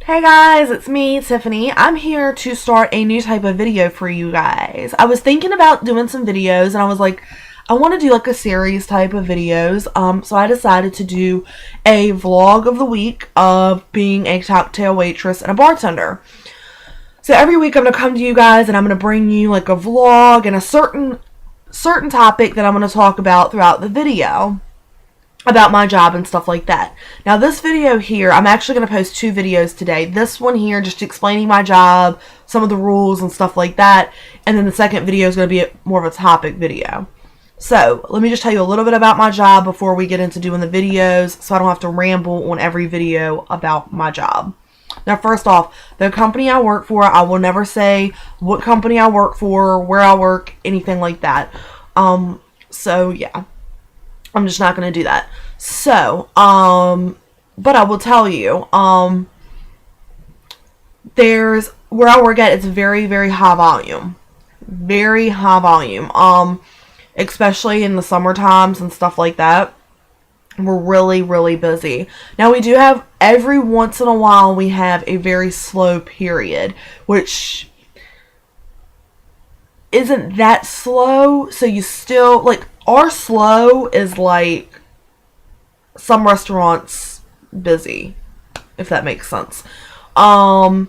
Hey guys, it's me, Tiffany. I'm here to start a new type of video for you guys. I was thinking about doing some videos and I was like, I want to do like a series type of videos. So I decided to do a vlog of the week of being a cocktail waitress and a bartender. So every week I'm going to come to you guys and I'm going to bring you like a vlog and a certain topic that I'm going to talk about throughout the video, about my job and stuff like that. Now this video here, I'm actually going to post two videos today. This one here just explaining my job, some of the rules and stuff like that, and then the second video is going to be more of a topic video. So let me just tell you a little bit about my job before we get into doing the videos, so I don't have to ramble on every video about my job. Now first off, the company I work for, I will never say what company I work for, where I work, anything like that. So yeah, I'm just not going to do that. So, but I will tell you, there's, where I work at, it's very, very high volume. Very high volume. Especially in the summer times and stuff like that. We're really, really busy. Now we do have, every once in a while, we have a very slow period, which isn't that slow. So you still, like, our slow is like some restaurants busy, if that makes sense. And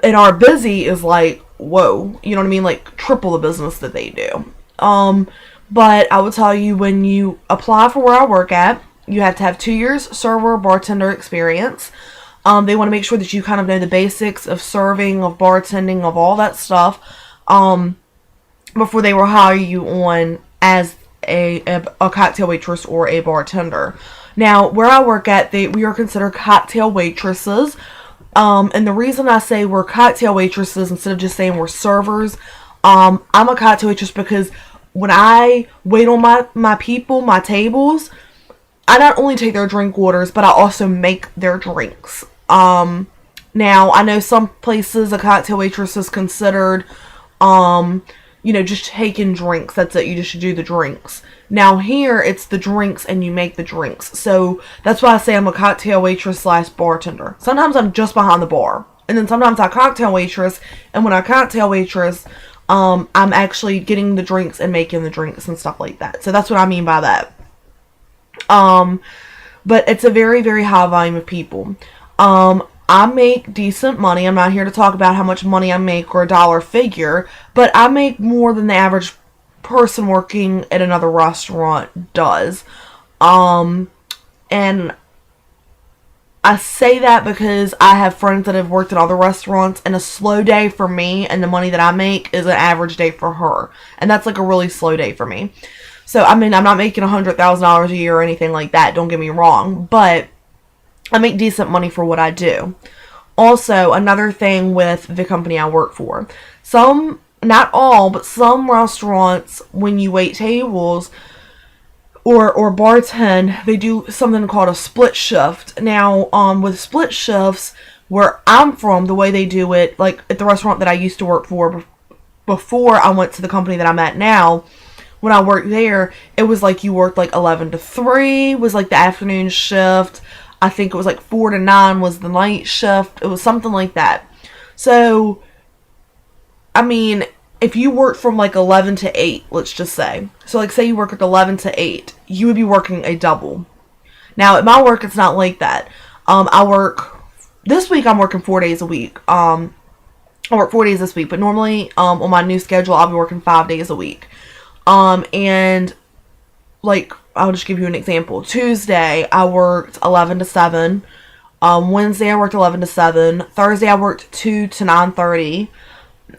our busy is like, whoa, you know what I mean? Like triple the business that they do. But I will tell you, when you apply for where I work at, you have to have 2 years server bartender experience. They want to make sure that you kind of know the basics of serving, of bartending, of all that stuff, before they will hire you on as a cocktail waitress or a bartender. Now, where I work at, we are considered cocktail waitresses. And the reason I say we're cocktail waitresses instead of just saying we're servers, I'm a cocktail waitress because when I wait on my people, my tables, I not only take their drink orders, but I also make their drinks. Now, I know some places a cocktail waitress is considered, just taking drinks. That's it. You just do the drinks. Now here, it's the drinks and you make the drinks. So that's why I say I'm a cocktail waitress / bartender. Sometimes I'm just behind the bar. And then sometimes I cocktail waitress. And when I cocktail waitress, I'm actually getting the drinks and making the drinks and stuff like that. So that's what I mean by that. But it's a very, very high volume of people. I make decent money. I'm not here to talk about how much money I make or a dollar figure, but I make more than the average person working at another restaurant does. And I say that because I have friends that have worked at other restaurants, and a slow day for me and the money that I make is an average day for her. And that's like a really slow day for me. So, I mean, I'm not making $100,000 a year or anything like that, don't get me wrong, but I make decent money for what I do. Also, another thing with the company I work for, some, not all, but some restaurants, when you wait tables or bartend, they do something called a split shift. Now, with split shifts, where I'm from, the way they do it, like at the restaurant that I used to work for before I went to the company that I'm at now, when I worked there, it was like you worked like 11 to 3 was like the afternoon shift. I think it was like 4 to 9 was the night shift. It was something like that. So, I mean, if you worked from like 11 to 8, let's just say. So like say you work at 11 to 8, you would be working a double. Now at my work, it's not like that. This week I'm working 4 days a week. I work 4 days this week, but normally on my new schedule, I'll be working 5 days a week. And like, I'll just give you an example. Tuesday, I worked 11 to 7. Wednesday, I worked 11 to 7. Thursday, I worked 2 to 9:30.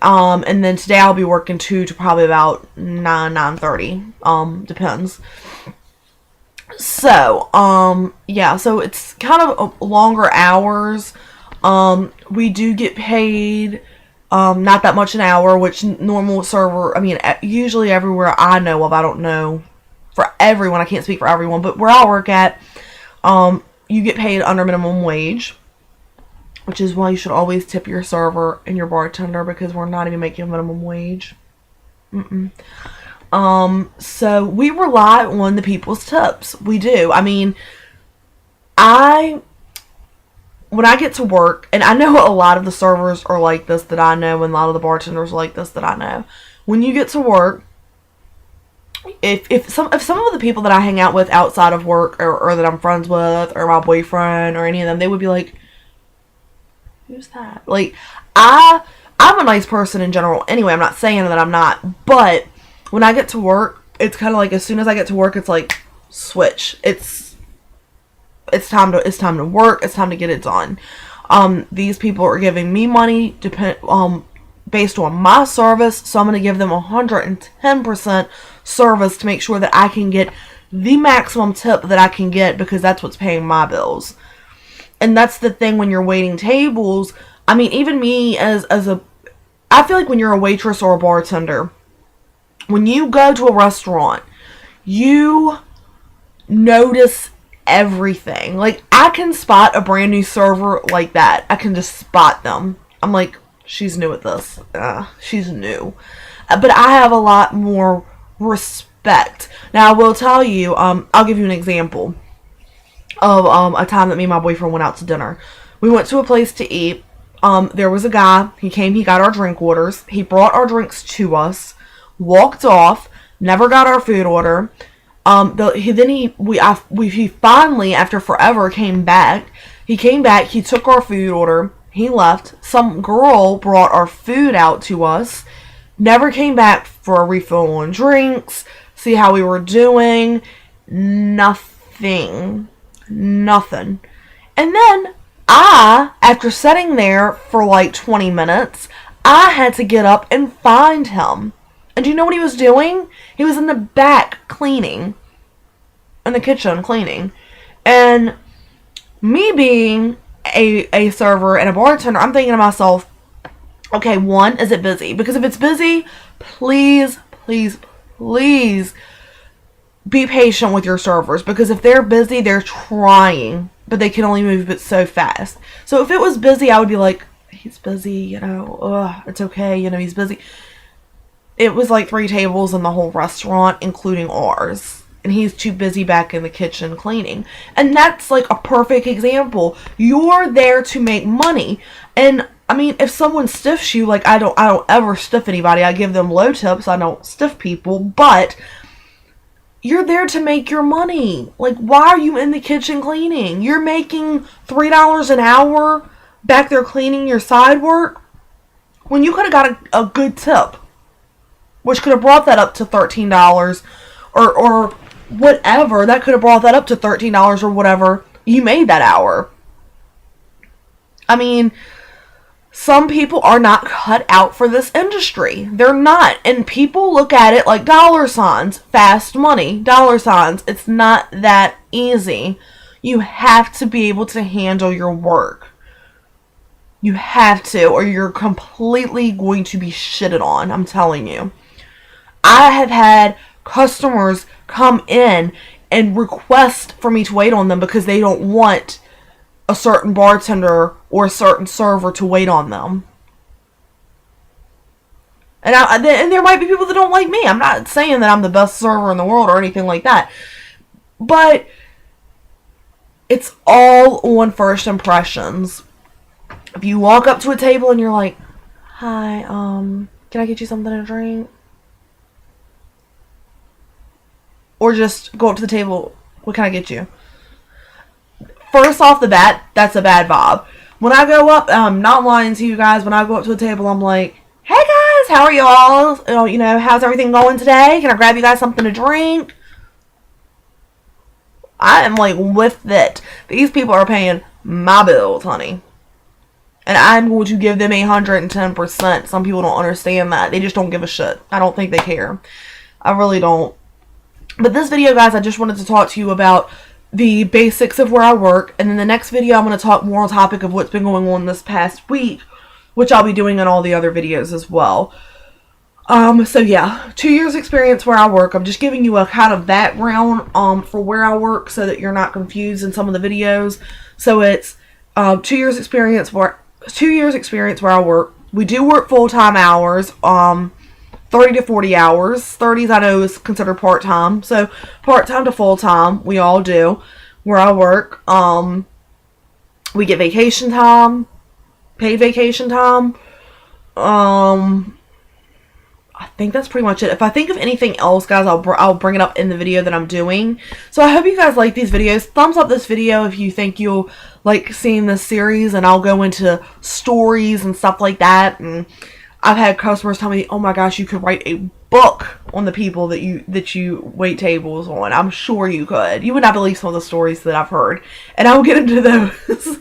And then today, I'll be working 2 to probably about 9:30. Depends. So, yeah, so it's kind of longer hours. We do get paid not that much an hour, which normal server, I mean, usually everywhere I know of, I don't know for everyone, I can't speak for everyone, but where I work at, you get paid under minimum wage, which is why you should always tip your server and your bartender, because we're not even making minimum wage. So we rely on the people's tips. We do. I mean, when I get to work, and I know a lot of the servers are like this that I know, and a lot of the bartenders are like this that I know. When you get to work, if some of the people that I hang out with outside of work, or that I'm friends with, or my boyfriend, or any of them, they would be like, who's that? Like, I'm a nice person in general. Anyway, I'm not saying that I'm not, but when I get to work, it's kind of like, as soon as I get to work, it's like, switch. It's time to work. It's time to get it done. These people are giving me money based on my service, so I'm going to give them 110% service to make sure that I can get the maximum tip that I can get, because that's what's paying my bills. And that's the thing when you're waiting tables. I mean, even me I feel like when you're a waitress or a bartender, when you go to a restaurant, you notice everything. Like, I can spot a brand new server like that. I can just spot them. I'm like, she's new at this. She's new. But I have a lot more respect. Now, I will tell you, I'll give you an example of a time that me and my boyfriend went out to dinner. We went to a place to eat. There was a guy. He came. He got our drink orders. He brought our drinks to us. Walked off. Never got our food order. He finally, after forever, came back. He came back. He took our food order. He left. Some girl brought our food out to us. Never came back for a refill on drinks. See how we were doing. Nothing. And then after sitting there for like 20 minutes, I had to get up and find him. And do you know what he was doing? He was in the back cleaning. In the kitchen cleaning. And me being a server and a bartender, I'm thinking to myself, okay, one, is it busy? Because if it's busy, please be patient with your servers. Because if they're busy, they're trying, but they can only move it so fast. So if it was busy, I would be like, he's busy, it's okay, he's busy. It was like 3 tables in the whole restaurant, including ours. And he's too busy back in the kitchen cleaning. And that's like a perfect example. You're there to make money. And I mean, if someone stiffs you, like I don't ever stiff anybody. I give them low tips. I don't stiff people. But you're there to make your money. Like, why are you in the kitchen cleaning? You're making $3 an hour back there cleaning your side work when you could have got a good tip, which could have brought that up to $13 or whatever. That could have brought that up to $13 or whatever you made that hour. I mean, some people are not cut out for this industry. They're not. And people look at it like dollar signs, fast money, dollar signs. It's not that easy. You have to be able to handle your work. You have to, or you're completely going to be shitted on. I'm telling you. I have had customers come in and request for me to wait on them because they don't want a certain bartender or a certain server to wait on them. And there might be people that don't like me. I'm not saying that I'm the best server in the world or anything like that. But it's all on first impressions. If you walk up to a table and you're like, hi, can I get you something to drink? Or just go up to the table, what can I get you? First off the bat, that's a bad vibe. When I go up, not lying to you guys, when I go up to a table, I'm like, hey guys, how are y'all? How's everything going today? Can I grab you guys something to drink? I am like with it. These people are paying my bills, honey. And I'm going to give them 110%. Some people don't understand that. They just don't give a shit. I don't think they care. I really don't. But this video, guys, I just wanted to talk to you about the basics of where I work. And then the next video, I'm going to talk more on topic of what's been going on this past week, which I'll be doing in all the other videos as well. So yeah, 2 years experience where I work. I'm just giving you a kind of background for where I work so that you're not confused in some of the videos. So it's 2 years experience where I work. We do work full-time hours, 30 to 40 hours. 30s I know is considered part-time. So part-time to full-time, we all do where I work. We get vacation time, paid vacation time. I think that's pretty much it. If I think of anything else, guys, I'll bring it up in the video that I'm doing. So I hope you guys like these videos. Thumbs up this video if you think you'll like seeing this series, and I'll go into stories and stuff like that. And I've had customers tell me, "Oh my gosh, you could write a book on the people that you wait tables on." I'm sure you could. You would not believe some of the stories that I've heard, and I will get into those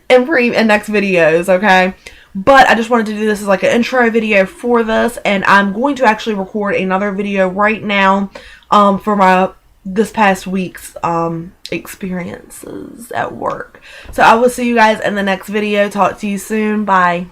in next videos. Okay. But I just wanted to do this as like an intro video for this, and I'm going to actually record another video right now for this past week's experiences at work. So I will see you guys in the next video. Talk to you soon. Bye.